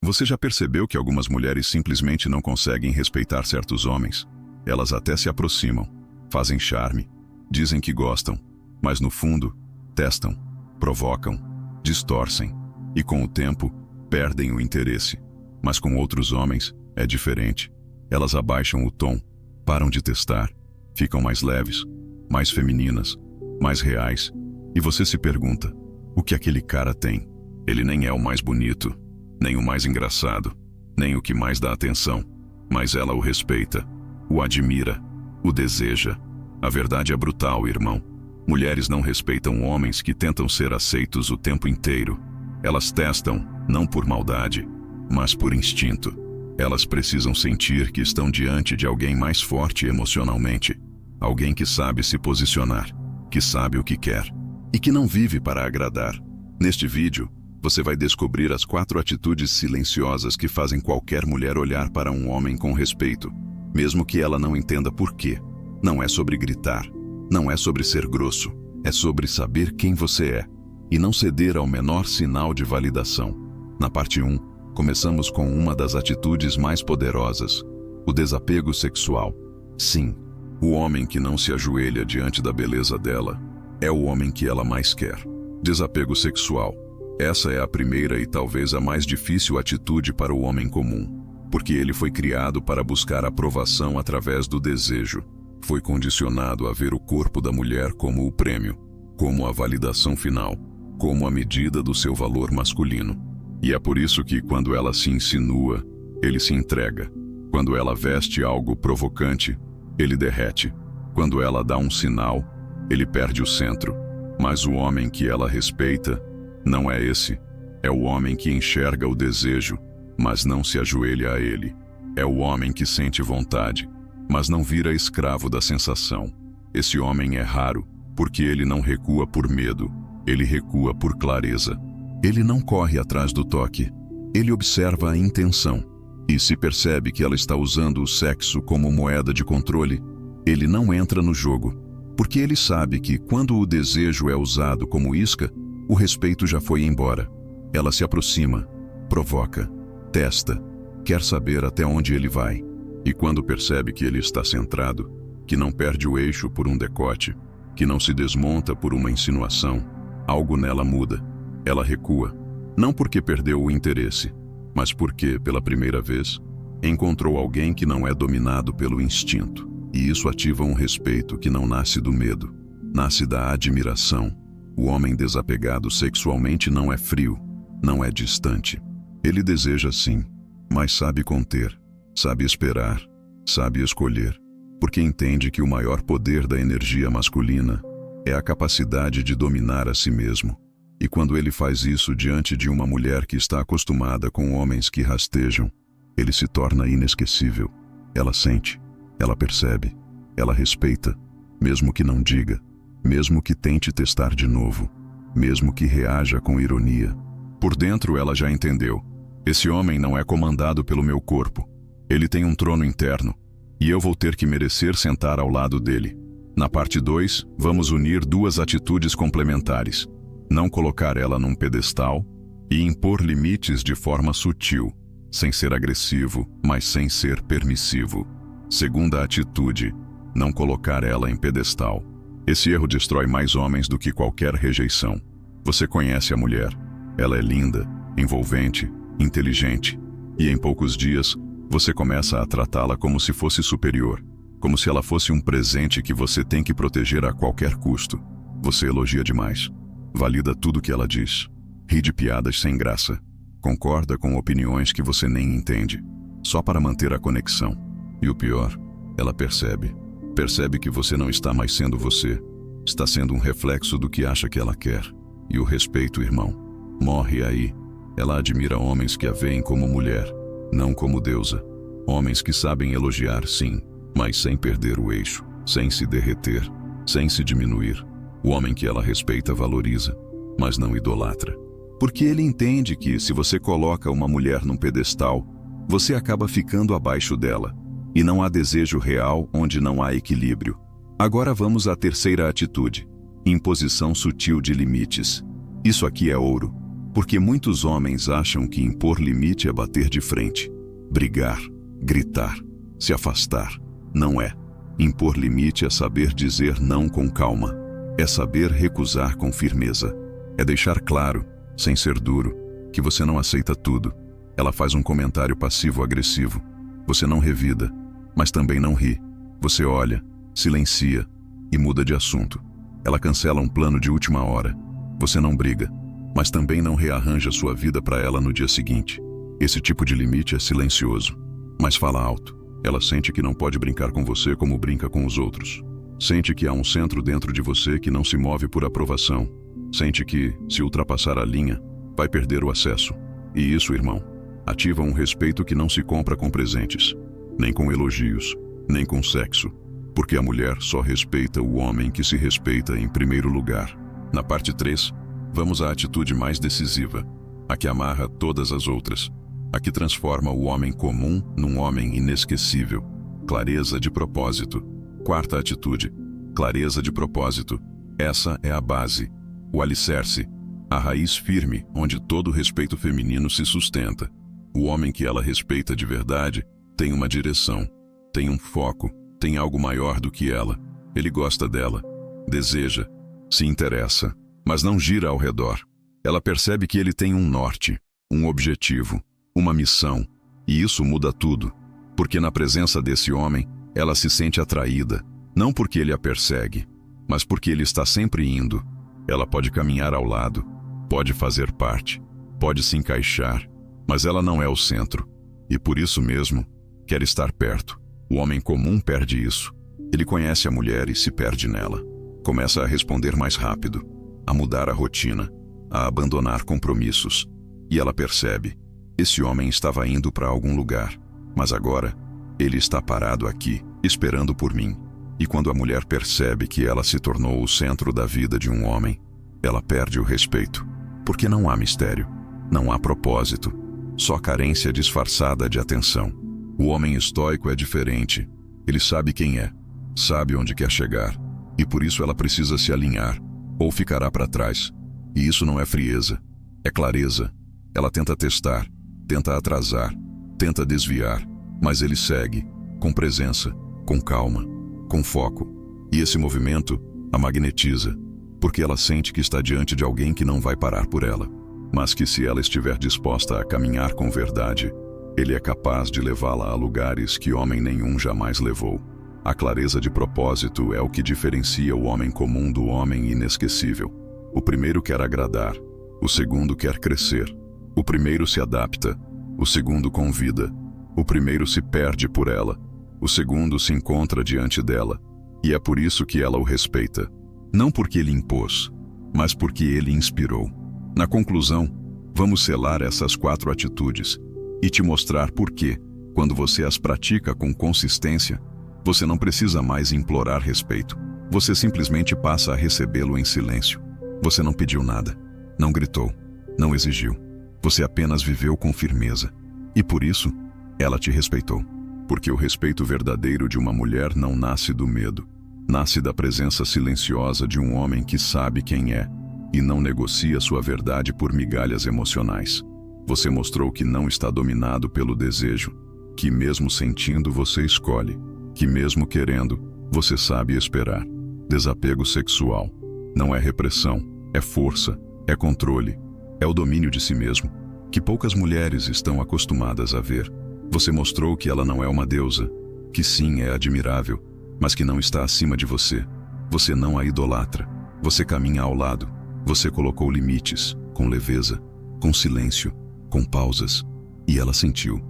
Você já percebeu que algumas mulheres simplesmente não conseguem respeitar certos homens? Elas até se aproximam, fazem charme, dizem que gostam, mas no fundo, testam, provocam, distorcem e com o tempo, perdem o interesse. Mas com outros homens, é diferente. Elas abaixam o tom, param de testar, ficam mais leves, mais femininas, mais reais. E você se pergunta, o que aquele cara tem? Ele nem é o mais bonito, nem o mais engraçado, nem o que mais dá atenção, mas ela o respeita, o admira, o deseja. A verdade é brutal, irmão. Mulheres não respeitam homens que tentam ser aceitos o tempo inteiro. Elas testam, não por maldade, mas por instinto. Elas precisam sentir que estão diante de alguém mais forte emocionalmente, alguém que sabe se posicionar, que sabe o que quer e que não vive para agradar. Neste vídeo, você vai descobrir as 4 atitudes silenciosas que fazem qualquer mulher olhar para um homem com respeito, mesmo que ela não entenda por quê. Não é sobre gritar, não é sobre ser grosso, é sobre saber quem você é e não ceder ao menor sinal de validação. Na parte 1, começamos com uma das atitudes mais poderosas, o desapego sexual. Sim, o homem que não se ajoelha diante da beleza dela é o homem que ela mais quer. Desapego sexual. Essa é a primeira e talvez a mais difícil atitude para o homem comum, porque ele foi criado para buscar aprovação através do desejo. Foi condicionado a ver o corpo da mulher como o prêmio, como a validação final, como a medida do seu valor masculino. E é por isso que, quando ela se insinua, ele se entrega. Quando ela veste algo provocante, ele derrete. Quando ela dá um sinal, ele perde o centro. Mas o homem que ela respeita não é esse. É o homem que enxerga o desejo, mas não se ajoelha a ele. É o homem que sente vontade, mas não vira escravo da sensação. Esse homem é raro, porque ele não recua por medo, ele recua por clareza. Ele não corre atrás do toque, ele observa a intenção. E se percebe que ela está usando o sexo como moeda de controle, ele não entra no jogo, porque ele sabe que quando o desejo é usado como isca, o respeito já foi embora. Ela se aproxima, provoca, testa, quer saber até onde ele vai. E quando percebe que ele está centrado, que não perde o eixo por um decote, que não se desmonta por uma insinuação, algo nela muda. Ela recua, não porque perdeu o interesse, mas porque, pela primeira vez, encontrou alguém que não é dominado pelo instinto. E isso ativa um respeito que não nasce do medo, nasce da admiração. O homem desapegado sexualmente não é frio, não é distante. Ele deseja sim, mas sabe conter, sabe esperar, sabe escolher, porque entende que o maior poder da energia masculina é a capacidade de dominar a si mesmo. E quando ele faz isso diante de uma mulher que está acostumada com homens que rastejam, ele se torna inesquecível. Ela sente, ela percebe, ela respeita, mesmo que não diga, mesmo que tente testar de novo, mesmo que reaja com ironia. Por dentro ela já entendeu. Esse homem não é comandado pelo meu corpo. Ele tem um trono interno, e eu vou ter que merecer sentar ao lado dele. Na parte 2, vamos unir 2 atitudes complementares. Não colocar ela num pedestal e impor limites de forma sutil, sem ser agressivo, mas sem ser permissivo. Segunda atitude, não colocar ela em pedestal. Esse erro destrói mais homens do que qualquer rejeição. Você conhece a mulher. Ela é linda, envolvente, inteligente. E em poucos dias, você começa a tratá-la como se fosse superior, como se ela fosse um presente que você tem que proteger a qualquer custo. Você elogia demais. Valida tudo que ela diz. Ri de piadas sem graça. Concorda com opiniões que você nem entende, só para manter a conexão. E o pior, ela percebe. Percebe que você não está mais sendo você. Está sendo um reflexo do que acha que ela quer. E o respeito, irmão, morre aí. Ela admira homens que a veem como mulher, não como deusa. Homens que sabem elogiar, sim, mas sem perder o eixo, sem se derreter, sem se diminuir. O homem que ela respeita valoriza, mas não idolatra. Porque ele entende que, se você coloca uma mulher num pedestal, você acaba ficando abaixo dela. E não há desejo real onde não há equilíbrio. Agora vamos à terceira atitude: imposição sutil de limites. Isso aqui é ouro. Porque muitos homens acham que impor limite é bater de frente, brigar, gritar, se afastar. Não é. Impor limite é saber dizer não com calma. É saber recusar com firmeza. É deixar claro, sem ser duro, que você não aceita tudo. Ela faz um comentário passivo-agressivo. Você não revida, mas também não ri. Você olha, silencia e muda de assunto. Ela cancela um plano de última hora. Você não briga, mas também não rearranja sua vida para ela no dia seguinte. Esse tipo de limite é silencioso, mas fala alto. Ela sente que não pode brincar com você como brinca com os outros. Sente que há um centro dentro de você que não se move por aprovação. Sente que, se ultrapassar a linha, vai perder o acesso. E isso, irmão, ativa um respeito que não se compra com presentes, nem com elogios, nem com sexo. Porque a mulher só respeita o homem que se respeita em primeiro lugar. Na parte 3, vamos à atitude mais decisiva, a que amarra todas as outras, a que transforma o homem comum num homem inesquecível. Clareza de propósito. Quarta atitude, clareza de propósito. Essa é a base, o alicerce, a raiz firme onde todo respeito feminino se sustenta. O homem que ela respeita de verdade tem uma direção, tem um foco, tem algo maior do que ela. Ele gosta dela, deseja, se interessa, mas não gira ao redor. Ela percebe que ele tem um norte, um objetivo, uma missão, e isso muda tudo, porque na presença desse homem, ela se sente atraída, não porque ele a persegue, mas porque ele está sempre indo. Ela pode caminhar ao lado, pode fazer parte, pode se encaixar, mas ela não é o centro, e por isso mesmo, quer estar perto. O homem comum perde isso. Ele conhece a mulher e se perde nela. Começa a responder mais rápido, a mudar a rotina, a abandonar compromissos, e ela percebe. Esse homem estava indo para algum lugar, mas agora ele está parado aqui, esperando por mim. E quando a mulher percebe que ela se tornou o centro da vida de um homem, ela perde o respeito, porque não há mistério, não há propósito, só carência disfarçada de atenção. O homem estoico é diferente. Ele sabe quem é, sabe onde quer chegar, e por isso ela precisa se alinhar, ou ficará para trás. E isso não é frieza, é clareza. Ela tenta testar, tenta atrasar, tenta desviar, mas ele segue, com presença, com calma, com foco. E esse movimento a magnetiza, porque ela sente que está diante de alguém que não vai parar por ela, mas que se ela estiver disposta a caminhar com verdade, ele é capaz de levá-la a lugares que homem nenhum jamais levou. A clareza de propósito é o que diferencia o homem comum do homem inesquecível. O primeiro quer agradar, o segundo quer crescer. O primeiro se adapta, o segundo convida. O primeiro se perde por ela, o segundo se encontra diante dela. E é por isso que ela o respeita. Não porque ele impôs, mas porque ele inspirou. Na conclusão, vamos selar essas 4 atitudes e te mostrar por que, quando você as pratica com consistência, você não precisa mais implorar respeito. Você simplesmente passa a recebê-lo em silêncio. Você não pediu nada, não gritou, não exigiu. Você apenas viveu com firmeza. E por isso, ela te respeitou. Porque o respeito verdadeiro de uma mulher não nasce do medo. Nasce da presença silenciosa de um homem que sabe quem é e não negocia sua verdade por migalhas emocionais. Você mostrou que não está dominado pelo desejo, que mesmo sentindo você escolhe, que mesmo querendo, você sabe esperar. Desapego sexual não é repressão, é força, é controle, é o domínio de si mesmo, que poucas mulheres estão acostumadas a ver. Você mostrou que ela não é uma deusa, que sim é admirável, mas que não está acima de você. Você não a idolatra, você caminha ao lado, você colocou limites, com leveza, com silêncio, com pausas, e ela sentiu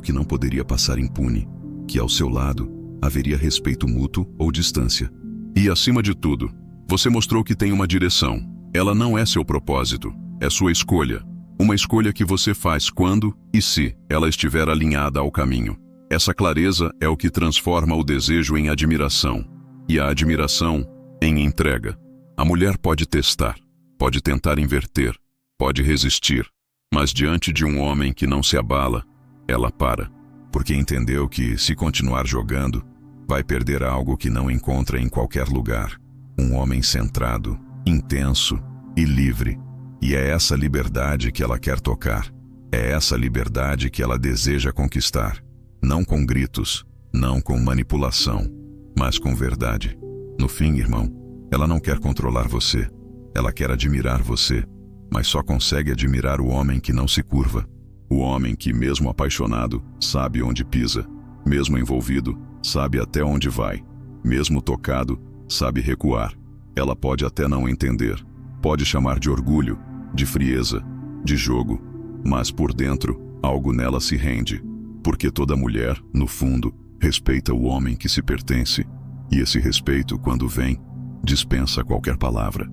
que não poderia passar impune, que ao seu lado haveria respeito mútuo ou distância. E acima de tudo, você mostrou que tem uma direção. Ela não é seu propósito, é sua escolha. Uma escolha que você faz quando e se ela estiver alinhada ao caminho. Essa clareza é o que transforma o desejo em admiração, e a admiração em entrega. A mulher pode testar, pode tentar inverter, pode resistir, mas diante de um homem que não se abala, ela para, porque entendeu que, se continuar jogando, vai perder algo que não encontra em qualquer lugar. Um homem centrado, intenso e livre. E é essa liberdade que ela quer tocar. É essa liberdade que ela deseja conquistar. Não com gritos, não com manipulação, mas com verdade. No fim, irmão, ela não quer controlar você. Ela quer admirar você, mas só consegue admirar o homem que não se curva. O homem que, mesmo apaixonado, sabe onde pisa. Mesmo envolvido, sabe até onde vai. Mesmo tocado, sabe recuar. Ela pode até não entender. Pode chamar de orgulho, de frieza, de jogo. Mas por dentro, algo nela se rende. Porque toda mulher, no fundo, respeita o homem que se pertence. E esse respeito, quando vem, dispensa qualquer palavra.